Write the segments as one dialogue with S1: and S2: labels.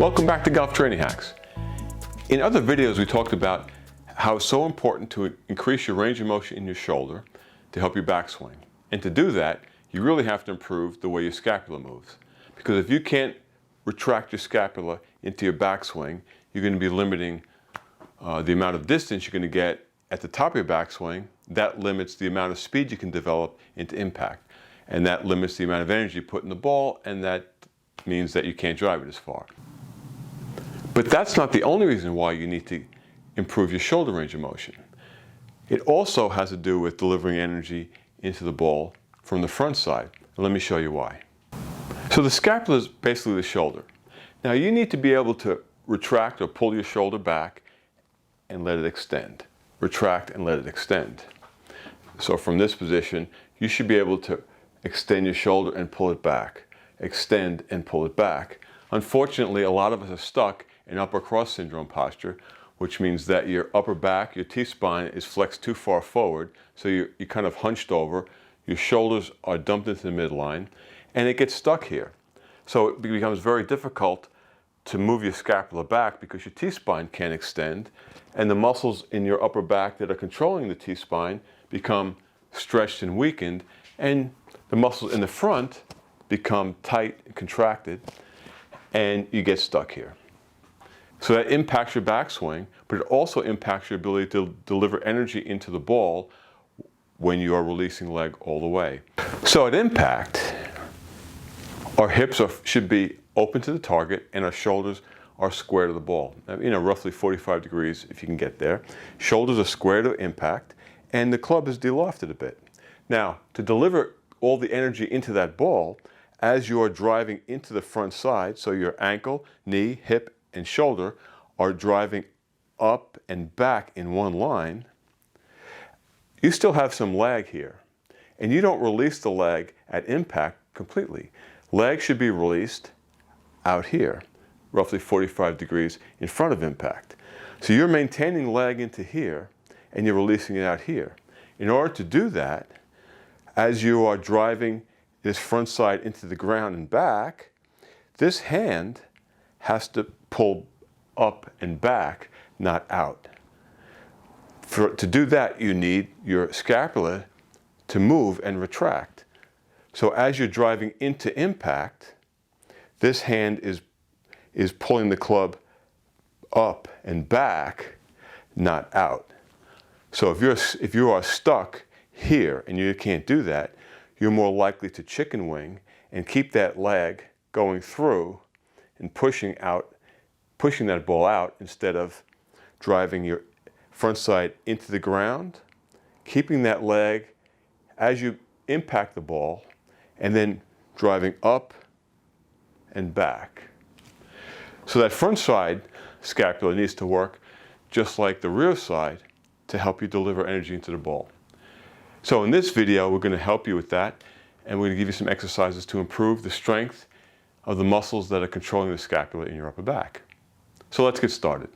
S1: Welcome back to Golf Training Hacks. In other videos we talked about how it's so important to increase your range of motion in your shoulder to help your backswing. And to do that, you really have to improve the way your scapula moves. Because if you can't retract your scapula into your backswing, you're going to be limiting the amount of distance you're going to get at the top of your backswing. That limits the amount of speed you can develop into impact. And that limits the amount of energy you put in the ball, and that means that you can't drive it as far. But that's not the only reason why you need to improve your shoulder range of motion. It also has to do with delivering energy into the ball from the front side. And let me show you why. So the scapula is basically the shoulder. Now you need to be able to retract or pull your shoulder back and let it extend. Retract and let it extend. So from this position, you should be able to extend your shoulder and pull it back. Extend and pull it back. Unfortunately, a lot of us are stuck in upper cross syndrome posture, which means that your upper back, your T-spine is flexed too far forward, so you're kind of hunched over, your shoulders are dumped into the midline, and it gets stuck here. So it becomes very difficult to move your scapula back because your T-spine can't extend, and the muscles in your upper back that are controlling the T-spine become stretched and weakened, and the muscles in the front become tight and contracted, and you get stuck here. So that impacts your backswing, but it also impacts your ability to deliver energy into the ball when you are releasing leg all the way. So at impact, our hips should be open to the target and our shoulders are square to the ball. Roughly 45 degrees if you can get there. Shoulders are square to impact and the club is de-lofted a bit. Now, to deliver all the energy into that ball, as you are driving into the front side, so your ankle, knee, hip, and shoulder are driving up and back in one line, you still have some lag here. And you don't release the leg at impact completely. Leg should be released out here, roughly 45 degrees in front of impact. So you're maintaining leg into here and you're releasing it out here. In order to do that, as you are driving this front side into the ground and back, this hand has to pull up and back, not out. To do that, you need your scapula to move and retract. So as you're driving into impact, this hand is pulling the club up and back, not out. So if you are stuck here and you can't do that, you're more likely to chicken wing and keep that leg going through and pushing that ball out instead of driving your front side into the ground, keeping that leg as you impact the ball, and then driving up and back. So that front side scapula needs to work just like the rear side to help you deliver energy into the ball. So in this video, we're going to help you with that, and we're going to give you some exercises to improve the strength of the muscles that are controlling the scapula in your upper back. So let's get started.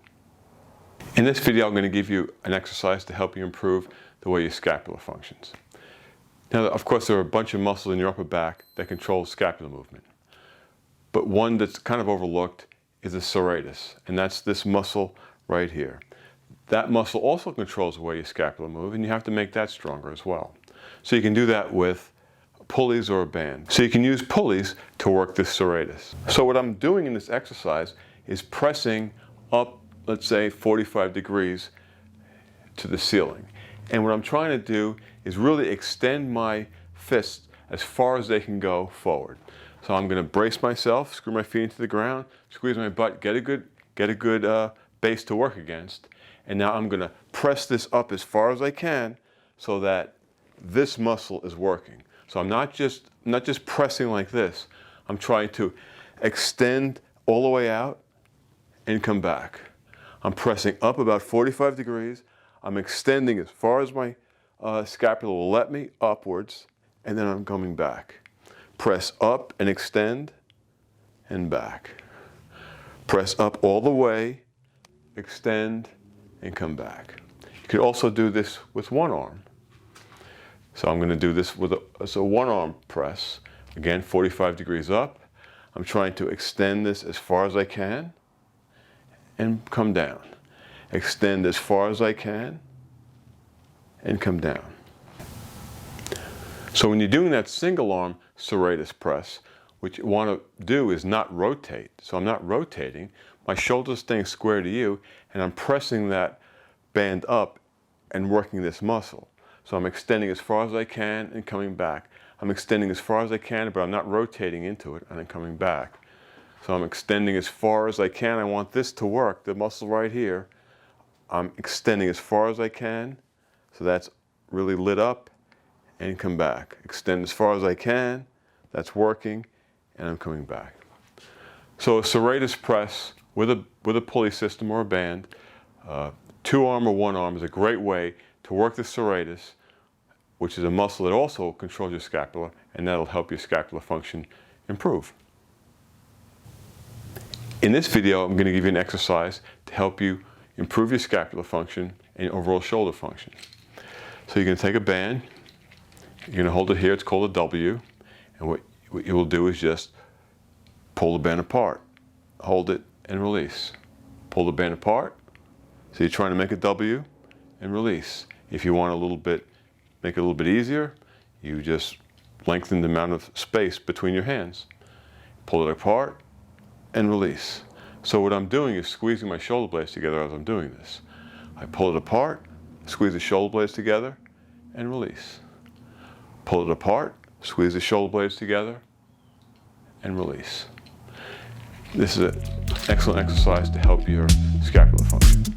S1: In this video, I'm going to give you an exercise to help you improve the way your scapula functions. Now, of course, there are a bunch of muscles in your upper back that control scapular movement. But one that's kind of overlooked is the serratus, and that's this muscle right here. That muscle also controls the way your scapula move, and you have to make that stronger as well. So you can do that with pulleys or a band. So you can use pulleys to work this serratus. So what I'm doing in this exercise is pressing up, let's say 45 degrees to the ceiling. And what I'm trying to do is really extend my fists as far as they can go forward. So I'm going to brace myself, screw my feet into the ground, squeeze my butt, get a good base to work against. And now I'm going to press this up as far as I can so that this muscle is working. So I'm not just pressing like this. I'm trying to extend all the way out and come back. I'm pressing up about 45 degrees. I'm extending as far as my scapula will let me upwards, and then I'm coming back. Press up and extend and back. Press up all the way, extend, and come back. You could also do this with one arm. So I'm going to do this with a one arm press. Again, 45 degrees up. I'm trying to extend this as far as I can and come down. Extend as far as I can and come down. So when you're doing that single arm serratus press, what you want to do is not rotate. So I'm not rotating. My shoulder's staying square to you, and I'm pressing that band up and working this muscle. So I'm extending as far as I can and coming back. I'm extending as far as I can, but I'm not rotating into it and then coming back. So I'm extending as far as I can. I want this to work, the muscle right here. I'm extending as far as I can. So that's really lit up and come back. Extend as far as I can. That's working and I'm coming back. So a serratus press with a pulley system or a band, two arm or one arm is a great way to work the serratus, which is a muscle that also controls your scapula, and that'll help your scapular function improve. In this video, I'm going to give you an exercise to help you improve your scapular function and your overall shoulder function. So you're going to take a band, you're going to hold it here, it's called a W, and what you will do is just pull the band apart, hold it and release. Pull the band apart, so you're trying to make a W and release. If you want make it a little bit easier, you just lengthen the amount of space between your hands. Pull it apart and release. So what I'm doing is squeezing my shoulder blades together as I'm doing this. I pull it apart, squeeze the shoulder blades together, and release. Pull it apart, squeeze the shoulder blades together, and release. This is an excellent exercise to help your scapular function.